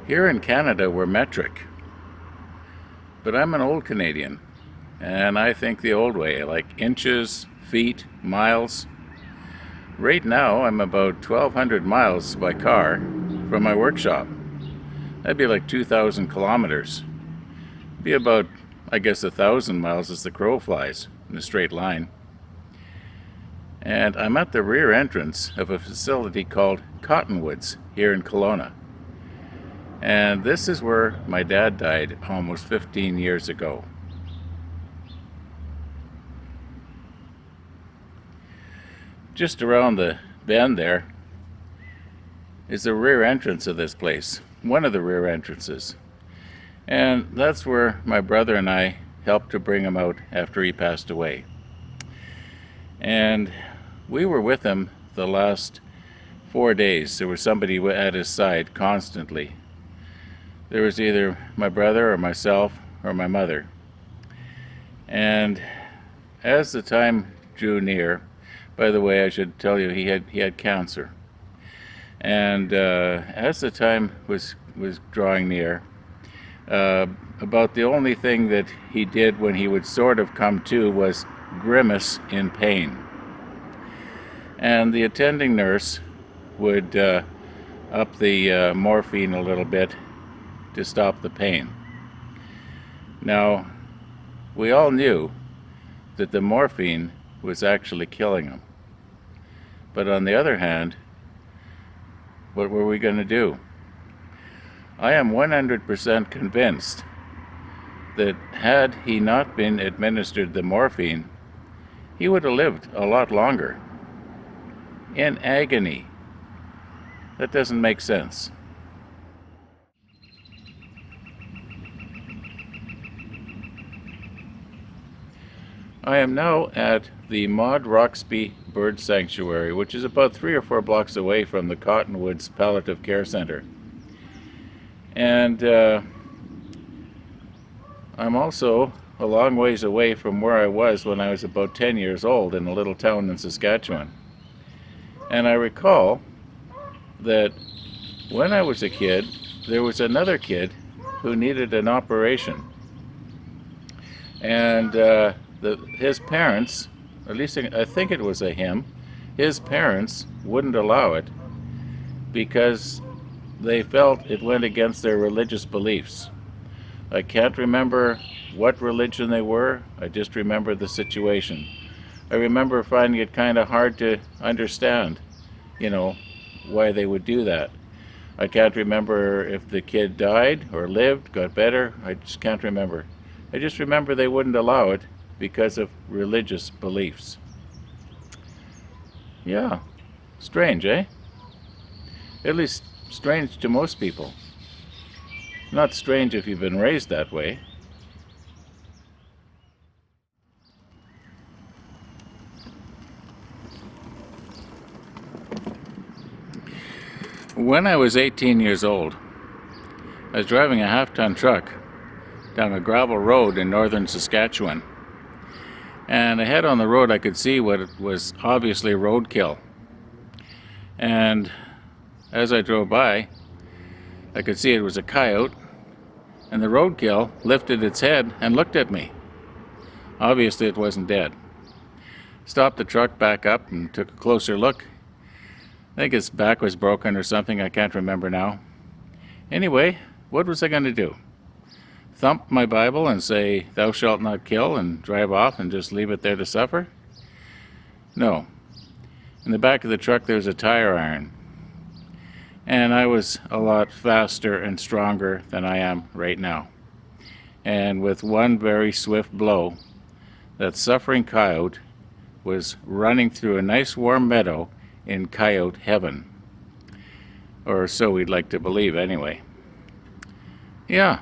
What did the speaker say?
Here in Canada, we're metric, but I'm an old Canadian, and I think the old way, like inches, feet, miles. Right now, I'm about 1,200 miles by car from my workshop. That'd be like 2,000 kilometers. Be about, I guess, 1,000 miles as the crow flies in a straight line. And I'm at the rear entrance of a facility called Cottonwoods here in Kelowna. And this is where my dad died almost 15 years ago. Just around the bend there is the rear entrance of this place, one of the rear entrances. And that's where my brother and I helped to bring him out after he passed away. And we were with him the last 4 days. There was somebody at his side constantly. There was either my brother or myself or my mother. And as the time drew near, by the way, I should tell you he had cancer. And as the time was drawing near, about the only thing that he did when he would sort of come to was grimace in pain. And the attending nurse would up the morphine a little bit to stop the pain. Now, we all knew that the morphine was actually killing him. But on the other hand, what were we going to do? I am 100% convinced that had he not been administered the morphine, he would have lived a lot longer. In agony. That doesn't make sense. I am now at the Maud Roxby Bird Sanctuary, which is about 3 or 4 blocks away from the Cottonwoods Palliative Care Center. And I'm also a long ways away from where I was when I was about 10 years old in a little town in Saskatchewan. And I recall that when I was a kid, there was another kid who needed an operation. And his parents, at least I think it was his parents wouldn't allow it because they felt it went against their religious beliefs. I can't remember what religion they were, I just remember the situation. I remember finding it kind of hard to understand, why they would do that. I can't remember if the kid died or lived, got better, I just can't remember. I just remember they wouldn't allow it because of religious beliefs. Yeah, strange, eh? At least strange to most people. Not strange if you've been raised that way. When I was 18 years old, I was driving a half-ton truck down a gravel road in northern Saskatchewan. And ahead on the road I could see what was obviously roadkill. And as I drove by, I could see it was a coyote, and the roadkill lifted its head and looked at me. Obviously it wasn't dead. Stopped the truck, back up, and took a closer look. I think its back was broken or something, I can't remember now. Anyway, what was I going to do? Thump my Bible and say, "Thou shalt not kill," and drive off and just leave it there to suffer? No. In the back of the truck there was a tire iron. And I was a lot faster and stronger than I am right now. And with one very swift blow, that suffering coyote was running through a nice warm meadow in coyote heaven. Or so we'd like to believe anyway. Yeah.